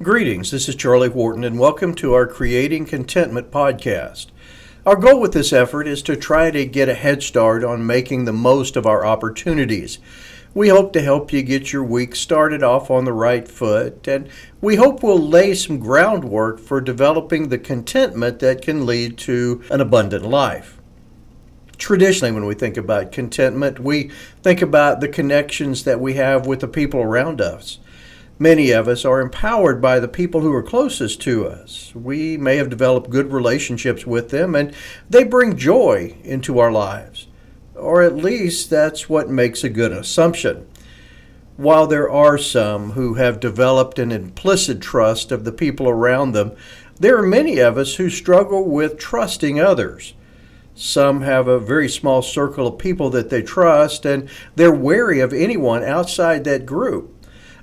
Greetings, this is Charlie Wharton, and welcome to our Creating Contentment podcast. Our goal with this effort is to try to get a head start on making the most of our opportunities. We hope to help you get your week started off on the right foot, and we hope we'll lay some groundwork for developing the contentment that can lead to an abundant life. Traditionally, when we think about contentment, we think about the connections that we have with the people around us. Many of us are empowered by the people who are closest to us. We may have developed good relationships with them, and they bring joy into our lives. Or at least that's what makes a good assumption. While there are some who have developed an implicit trust of the people around them, there are many of us who struggle with trusting others. Some have a very small circle of people that they trust, and they're wary of anyone outside that group.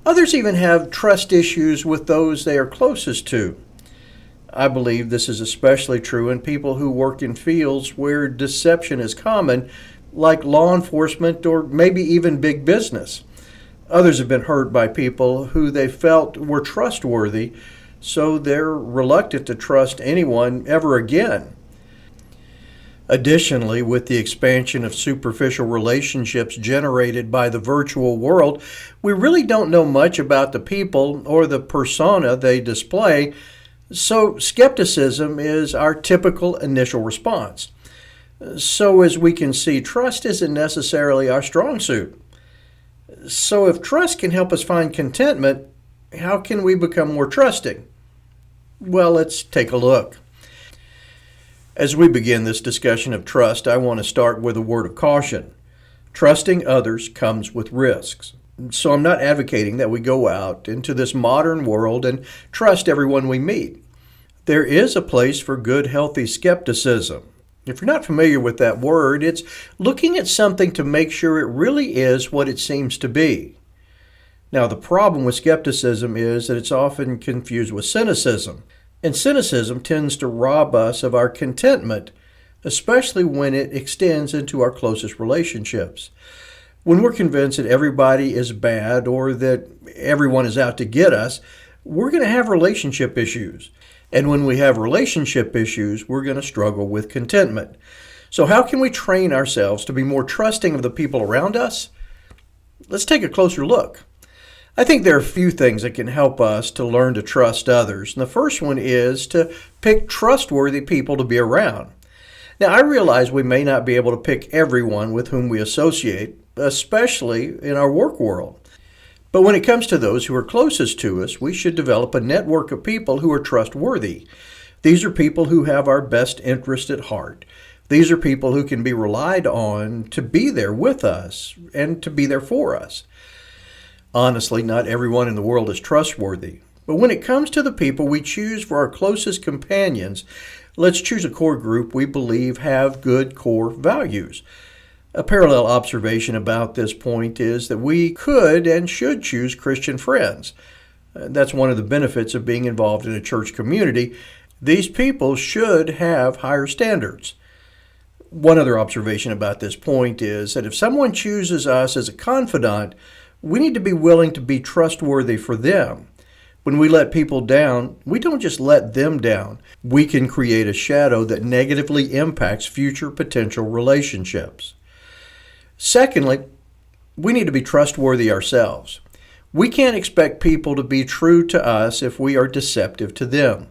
Others even have trust issues with those they are closest to. I believe this is especially true in people who work in fields where deception is common, like law enforcement or maybe even big business. Others have been hurt by people who they felt were trustworthy, so they're reluctant to trust anyone ever again. Additionally, with the expansion of superficial relationships generated by the virtual world, we really don't know much about the people or the persona they display, so skepticism is our typical initial response. So as we can see, trust isn't necessarily our strong suit. So if trust can help us find contentment, how can we become more trusting? Well, let's take a look. As we begin this discussion of trust, I want to start with a word of caution. Trusting others comes with risks. So I'm not advocating that we go out into this modern world and trust everyone we meet. There is a place for good, healthy skepticism. If you're not familiar with that word, it's looking at something to make sure it really is what it seems to be. Now, the problem with skepticism is that it's often confused with cynicism. And cynicism tends to rob us of our contentment, especially when it extends into our closest relationships. When we're convinced that everybody is bad or that everyone is out to get us, we're going to have relationship issues. And when we have relationship issues, we're going to struggle with contentment. So how can we train ourselves to be more trusting of the people around us? Let's take a closer look. I think there are a few things that can help us to learn to trust others. And the first one is to pick trustworthy people to be around. Now, I realize we may not be able to pick everyone with whom we associate, especially in our work world. But when it comes to those who are closest to us, we should develop a network of people who are trustworthy. These are people who have our best interest at heart. These are people who can be relied on to be there with us and to be there for us. Honestly, not everyone in the world is trustworthy. But when it comes to the people we choose for our closest companions, let's choose a core group we believe have good core values. A parallel observation about this point is that we could and should choose Christian friends. That's one of the benefits of being involved in a church community. These people should have higher standards. One other observation about this point is that if someone chooses us as a confidant, we need to be willing to be trustworthy for them. When we let people down, we don't just let them down. We can create a shadow that negatively impacts future potential relationships. Secondly, we need to be trustworthy ourselves. We can't expect people to be true to us if we are deceptive to them.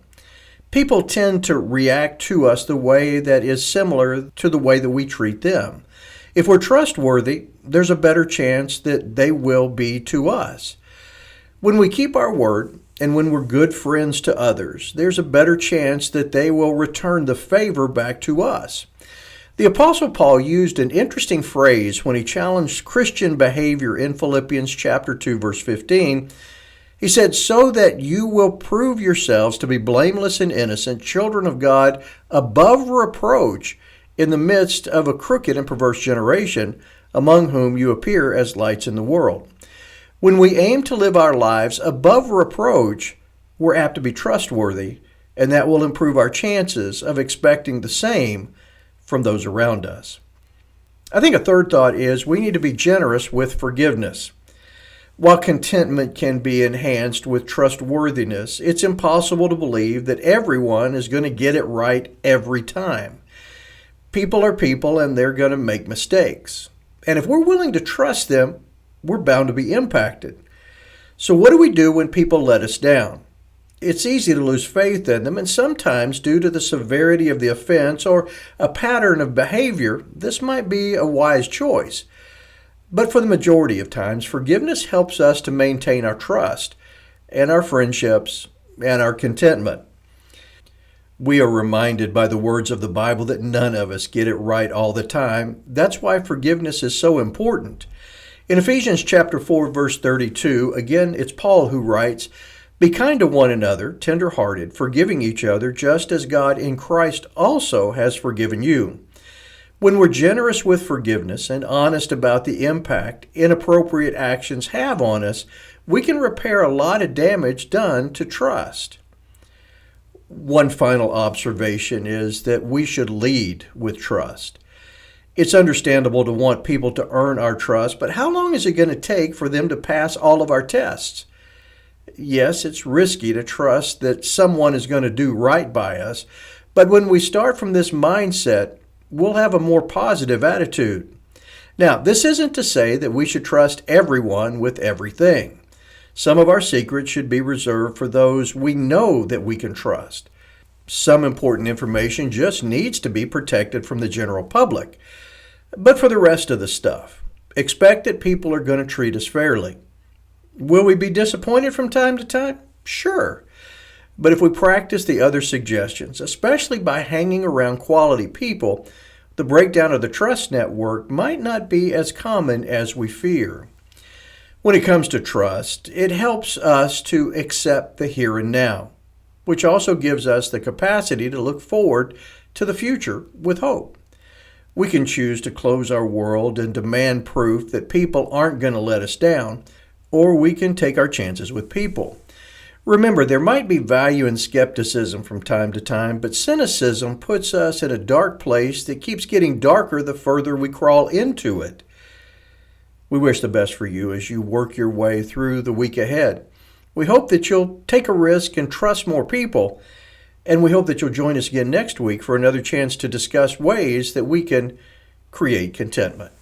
People tend to react to us the way that is similar to the way that we treat them. If we're trustworthy, there's a better chance that they will be to us. When we keep our word and when we're good friends to others, there's a better chance that they will return the favor back to us. The Apostle Paul used an interesting phrase when he challenged Christian behavior in Philippians chapter 2, verse 15. He said, "So that you will prove yourselves to be blameless and innocent, children of God, above reproach, in the midst of a crooked and perverse generation, among whom you appear as lights in the world." When we aim to live our lives above reproach, we're apt to be trustworthy, and that will improve our chances of expecting the same from those around us. I think a third thought is we need to be generous with forgiveness. While contentment can be enhanced with trustworthiness, it's impossible to believe that everyone is going to get it right every time. People are people and they're going to make mistakes. And if we're willing to trust them, we're bound to be impacted. So what do we do when people let us down? It's easy to lose faith in them, and sometimes due to the severity of the offense or a pattern of behavior, this might be a wise choice. But for the majority of times, forgiveness helps us to maintain our trust and our friendships and our contentment. We are reminded by the words of the Bible that none of us get it right all the time. That's why forgiveness is so important. In Ephesians chapter 4, verse 32, again, it's Paul who writes, "Be kind to one another, tender-hearted, forgiving each other, just as God in Christ also has forgiven you." When we're generous with forgiveness and honest about the impact inappropriate actions have on us, we can repair a lot of damage done to trust. One final observation is that we should lead with trust. It's understandable to want people to earn our trust, but how long is it going to take for them to pass all of our tests? Yes, it's risky to trust that someone is going to do right by us, but when we start from this mindset, we'll have a more positive attitude. Now, this isn't to say that we should trust everyone with everything. Some of our secrets should be reserved for those we know that we can trust. Some important information just needs to be protected from the general public. But for the rest of the stuff, expect that people are going to treat us fairly. Will we be disappointed from time to time? Sure. But if we practice the other suggestions, especially by hanging around quality people, the breakdown of the trust network might not be as common as we fear. When it comes to trust, it helps us to accept the here and now, which also gives us the capacity to look forward to the future with hope. We can choose to close our world and demand proof that people aren't going to let us down, or we can take our chances with people. Remember, there might be value in skepticism from time to time, but cynicism puts us in a dark place that keeps getting darker the further we crawl into it. We wish the best for you as you work your way through the week ahead. We hope that you'll take a risk and trust more people, and we hope that you'll join us again next week for another chance to discuss ways that we can create contentment.